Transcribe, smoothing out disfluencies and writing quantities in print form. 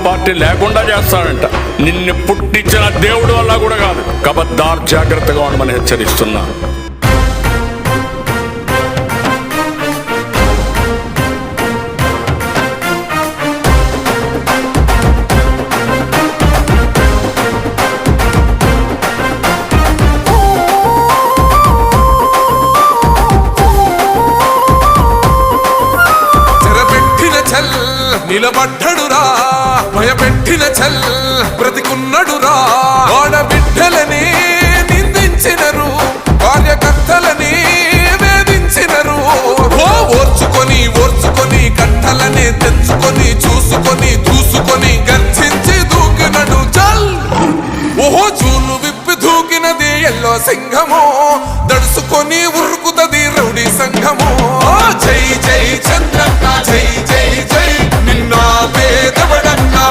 Party లేకుండా చేస్తాడంట. నిన్ను పుట్టించిన దేవుడు వల్ల కూడా కాదు. కబద్దార్, జాగ్రత్తగా ఉండమని హెచ్చరిస్తున్నా. నిలబడ్డ